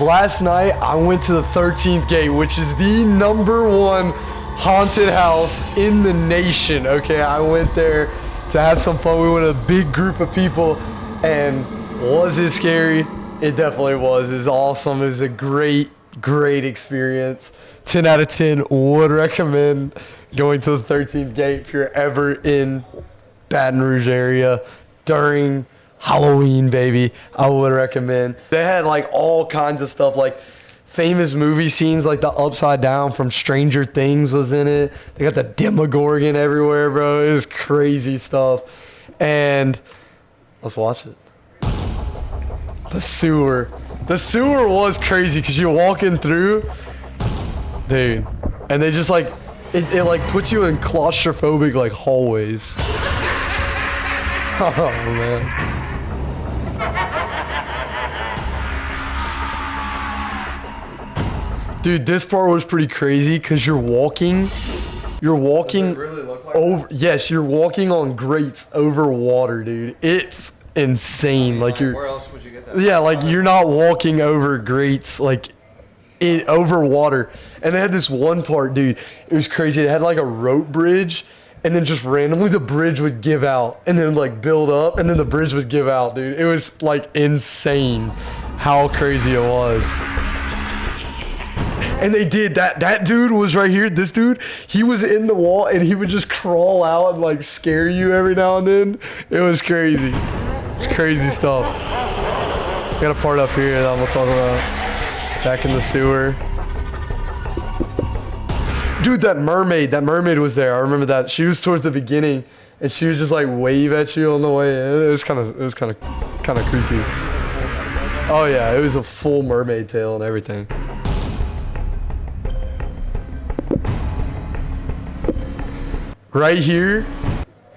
Last night, I went to the 13th gate, which is the #1 haunted house in the nation, okay? I went there to have some fun. We went with a big group of people, and was it scary? It definitely was. It was awesome. It was a great experience. 10 out of 10 would recommend going to the 13th gate if you're ever in Baton Rouge area during Halloween, baby. I would recommend. They had like all kinds of stuff, like famous movie scenes, like the Upside Down from Stranger Things was in it. They got the Demogorgon everywhere, bro. It was crazy stuff. And let's watch it. The sewer was crazy because you're walking through, dude, and they just like it like puts you in claustrophobic like hallways. Oh man. Dude, this part was pretty crazy because you're walking Does it really look like over that? yes, you're walking on grates over water, dude. It's insane. Like you're where else would you get that? Yeah, like you're not walking over grates like over water. And they had this one part, dude. It was crazy. It had like a rope bridge, and then just randomly the bridge would give out and then like build up, and then the bridge would give out, dude. It was like insane how crazy it was. And they did that. That dude was right here. This dude, he was in the wall and he would just crawl out and like scare you every now and then. It was crazy. It's crazy stuff. Got a part up here that I'm gonna talk about. Back in the sewer. Dude, that mermaid was there. I remember that. She was towards the beginning and she would just like wave at you on the way in. It was kind of creepy. Oh yeah, it was a full mermaid tail and everything. Right here,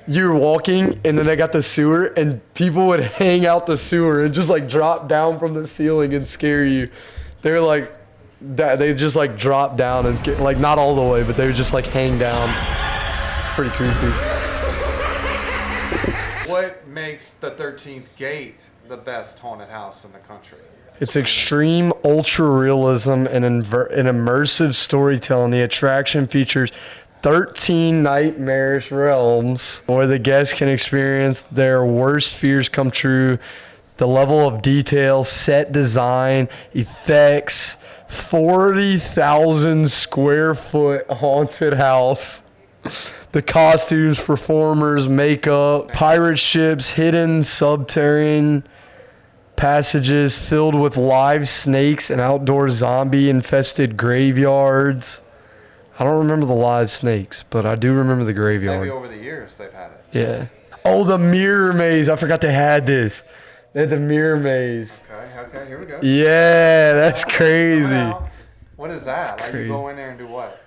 you're walking, and then they got the sewer, and people would hang out the sewer and just like drop down from the ceiling and scare you. They're like, they just like drop down and get, like not all the way, but they would just like hang down. It's pretty creepy. What makes the 13th gate the best haunted house in the country? It's extreme ultra realism and immersive storytelling. The attraction features 13 nightmarish realms where the guests can experience their worst fears come true. The level of detail, set design, effects, 40,000 square foot haunted house. The costumes, performers, makeup, pirate ships, hidden subterranean passages filled with live snakes and outdoor zombie infested graveyards. I don't remember the live snakes, but I do remember the graveyard. Maybe over the years they've had it. Yeah. Oh, the mirror maze. I forgot they had this. They had the mirror maze. Okay, here we go. Yeah, that's crazy. What is that? That's like crazy. you go in there and do what?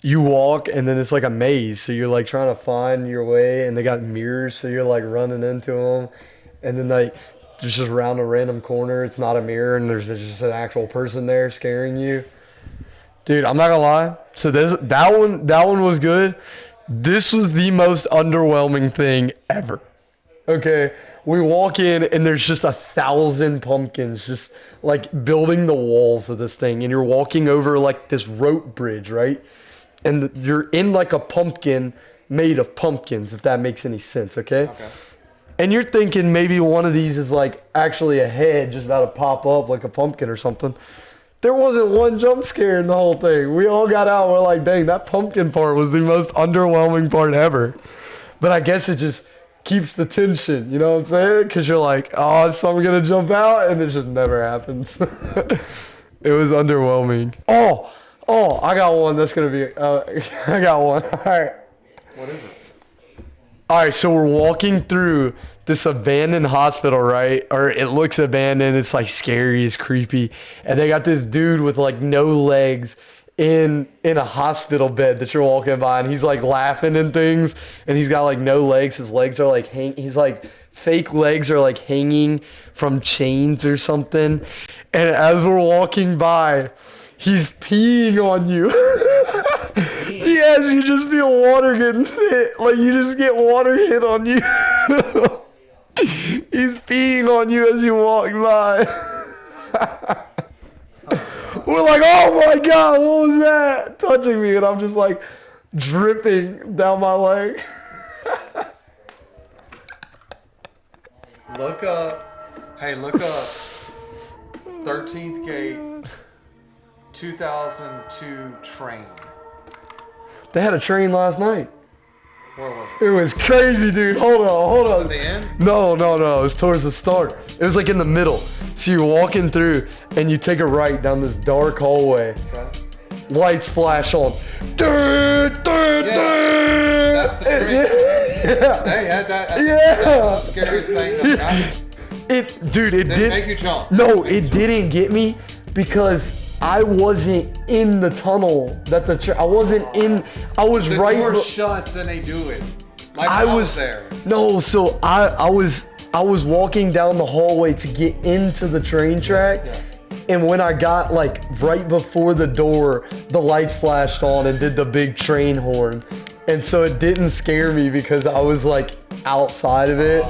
You walk, and then it's like a maze. So you're like trying to find your way, and they got mirrors, so you're like running into them. And then like there's just around a random corner. It's not a mirror, and there's just an actual person there scaring you. Dude, I'm not gonna lie. So that one was good. This was the most underwhelming thing ever. Okay, we walk in and there's just 1,000 pumpkins just like building the walls of this thing, and you're walking over like this rope bridge, right? And you're in like a pumpkin made of pumpkins, if that makes any sense, okay? Okay. And you're thinking maybe one of these is like actually a head just about to pop up like a pumpkin or something. There wasn't one jump scare in the whole thing. We all got out and we're like, dang, that pumpkin part was the most underwhelming part ever. But I guess it just keeps the tension, you know what I'm saying? Because you're like, oh, is someone going to jump out? And it just never happens. It was underwhelming. Oh, I got one that's going to be, I got one. All right. What is it? All right, so we're walking through this abandoned hospital, right? Or it looks abandoned. It's like scary, it's creepy. And they got this dude with like no legs in a hospital bed that you're walking by, and he's like laughing and things, and he's got like no legs. His legs are like he's like fake legs are like hanging from chains or something. And as we're walking by, he's peeing on you. Yes, you just feel water getting hit. Like you just get water hit on you. He's peeing on you as you walk by. We're like, oh my God, what was that? Touching me. And I'm just like dripping down my leg. Look up. Hey, look up 13th Gate 2002 train. They had a train last night. Where was it? It was crazy, dude. Hold on. Was it at the end? No. It was towards the start. It was like in the middle. So you're walking through and you take a right down this dark hallway. Okay. Lights flash on. That's the train. Yeah. They had that. Yeah. That was the scariest thing that happened. It Didn't make you jump. No, it didn't get me because I wasn't in the tunnel I wasn't in. I was The right. door shuts and they do it. Like I was there. No, so I was walking down the hallway to get into the train track. Yeah. And when I got like right before the door, the lights flashed on and did the big train horn. And so it didn't scare me because I was like outside of it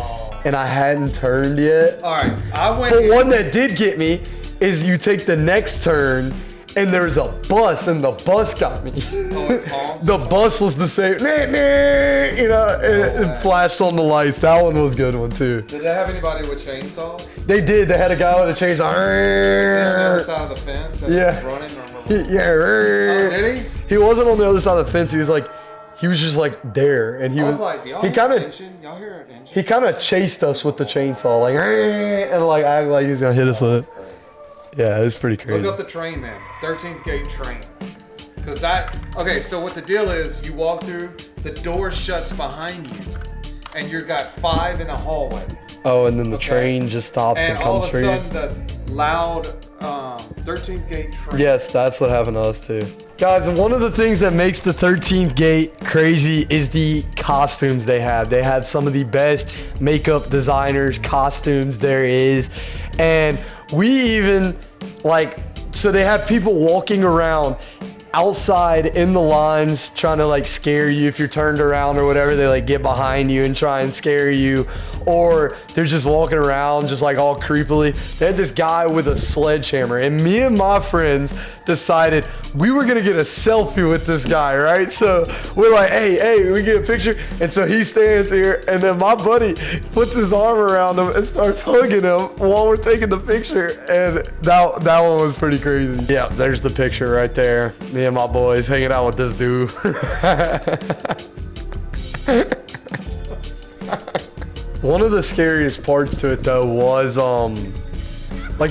and I hadn't turned yet. All right, I went. But one that did get me is you take the next turn and there's a bus and the bus got me. Oh, it honks? The bus was the same, you know, and it flashed on the lights. That one was a good one too. Did they have anybody with chainsaws? They did. They had a guy with a chainsaw. On the other side of the fence and Yeah. running. Yeah. Oh, did he? He wasn't on the other side of the fence. He was just like there, and he I was. was like, y'all He hear kind an of. engine? Y'all hear an engine? He kind of chased us with the chainsaw, like, and like act like he's gonna hit us with it. Yeah, it was pretty crazy. Look up the train then. 13th Gate train. Cause okay, so what the deal is, you walk through, the door shuts behind you, and you've got 5 in the hallway. Oh, and then the train just stops and And all comes of for a you. sudden, the loud 13th Gate train. Yes, that's what happened to us too. Guys, and one of the things that makes the 13th Gate crazy is the costumes they have. They have some of the best makeup designers, costumes there is. And we even, so they have people walking around outside in the lines trying to scare you if you're turned around or whatever. They get behind you and try and scare you, or they're just walking around just all creepily. They had this guy with a sledgehammer, and me and my friends decided we were gonna get a selfie with this guy, right? So we're like, hey, we get a picture. And so he stands here, and then my buddy puts his arm around him and starts hugging him while we're taking the picture. And that one was pretty crazy. Yeah, there's the picture right there. Me and my boys hanging out with this dude. One of the scariest parts to it though was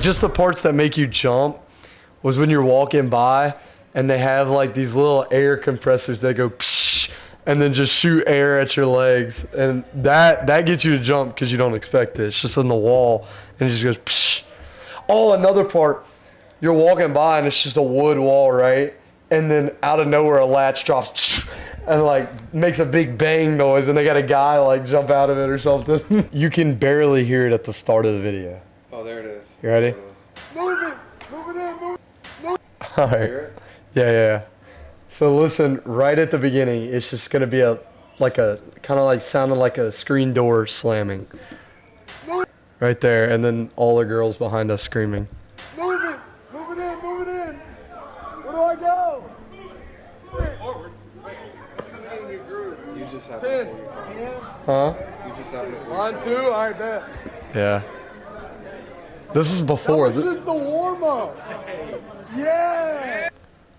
just the parts that make you jump was when you're walking by and they have these little air compressors that go psh, and then just shoot air at your legs, and that gets you to jump because you don't expect it. It's just in the wall and it just goes psh. Oh, another part, you're walking by and it's just a wood wall, right? And then out of nowhere a latch drops and makes a big bang noise, and they got a guy jump out of it or something. You can barely hear it at the start of the video. Oh, there it is. You ready? Move it in, move it. All right. Yeah. So listen, right at the beginning, it's just gonna be a kind of sounding like a screen door slamming. Right there, and then all the girls behind us screaming. Move it in. Where do I go? You just have 10. to 10. Huh? You just have to Line 2. All right, bet. Yeah. This is before. This is the warm up. Yeah.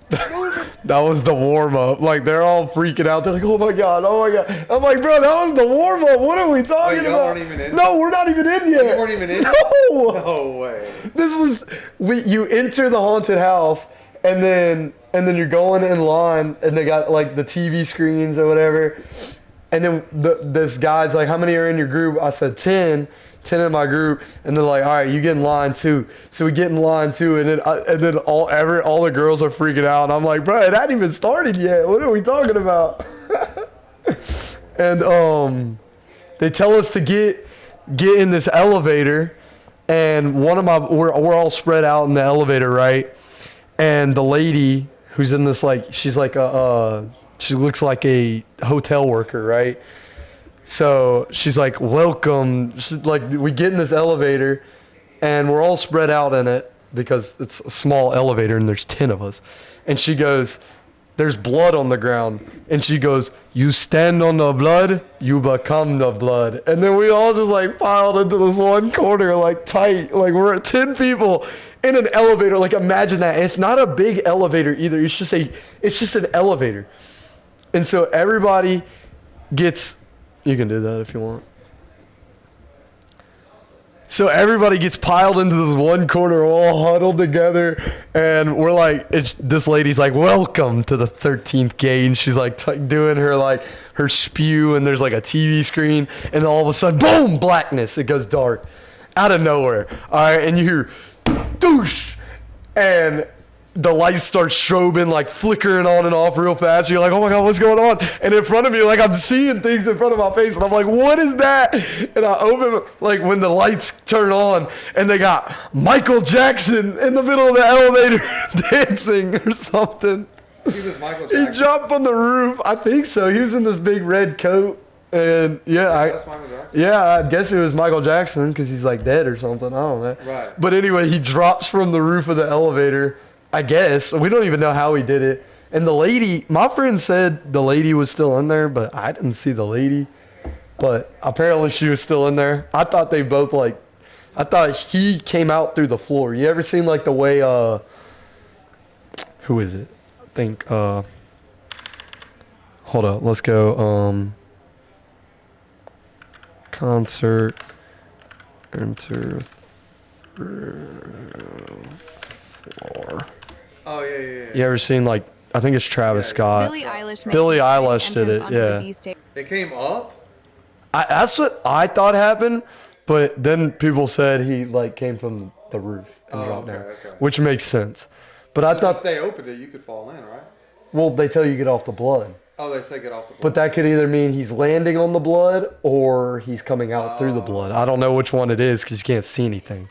That was the warm up. They're all freaking out. They're like, oh my God. I'm like, bro, that was the warm up. What are we talking y'all about? weren't even in? No, we're not even in yet. You weren't even in? No. No way. This was, you enter the haunted house and then you're going in line and they got the TV screens or whatever. And then this guy's like, how many are in your group? I said 10 in my group, and they're like, all right, you get in line 2. So we get in line 2, and then all the girls are freaking out, and I'm like, bro, it hadn't even started yet. What are we talking about? And they tell us to get in this elevator, and we're all spread out in the elevator, right? And the lady who's in this she's she looks like a hotel worker, right? So she's welcome. She's we get in this elevator and we're all spread out in it. because it's a small elevator and there's 10 of us. And she goes, there's blood on the ground. And she goes, you stand on the blood, you become the blood. And then we all just like piled into this one corner, like tight. Like we're 10 people in an elevator. Like imagine that. And it's not a big elevator either. It's just an elevator. And so everybody gets, you can do that if you want. So everybody gets piled into this one corner, all huddled together, and we're like, this lady's like, welcome to the 13th gate, and she's like doing her spew, and there's like a TV screen, and all of a sudden, boom, blackness, it goes dark, out of nowhere, all right, and you hear, douche, and the lights start strobing, like flickering on and off real fast. You're like, oh my God, what's going on? And in front of me, like I'm seeing things in front of my face. And I'm like, what is that? And I open, like when the lights turn on and they got Michael Jackson in the middle of the elevator dancing or something. He was Michael Jackson. He jumped on the roof. I think so. He was in this big red coat. And That's Michael Jackson? Yeah, I guess it was Michael Jackson because he's like dead or something. I don't know. Right. But anyway, he drops from the roof of the elevator. I guess. We don't even know how he did it. And the lady, my friend said the lady was still in there, but I didn't see the lady. But apparently she was still in there. I thought they both I thought he came out through the floor. You ever seen like the way, who is it? I think, hold up, let's go, concert, enter through floor. Oh, yeah. You ever seen like, I think it's Travis Scott. Billie Eilish did it, yeah. It came up? That's what I thought happened, but then people said he like came from the roof and dropped down, which makes sense. But I thought if they opened it, you could fall in, right? Well, they tell you to get off the blood. Oh, they say get off the blood. But that could either mean he's landing on the blood or he's coming out through the blood. I don't know which one it is because you can't see anything.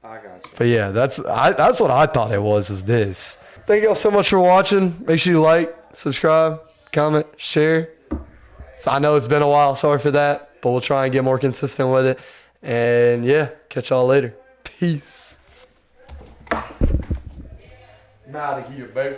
I got you. But yeah, that's what I thought it was, is this. Thank y'all so much for watching. Make sure you like, subscribe, comment, share. So I know it's been a while. Sorry for that. But we'll try and get more consistent with it. And yeah, catch y'all later. Peace. I'm out of here, baby.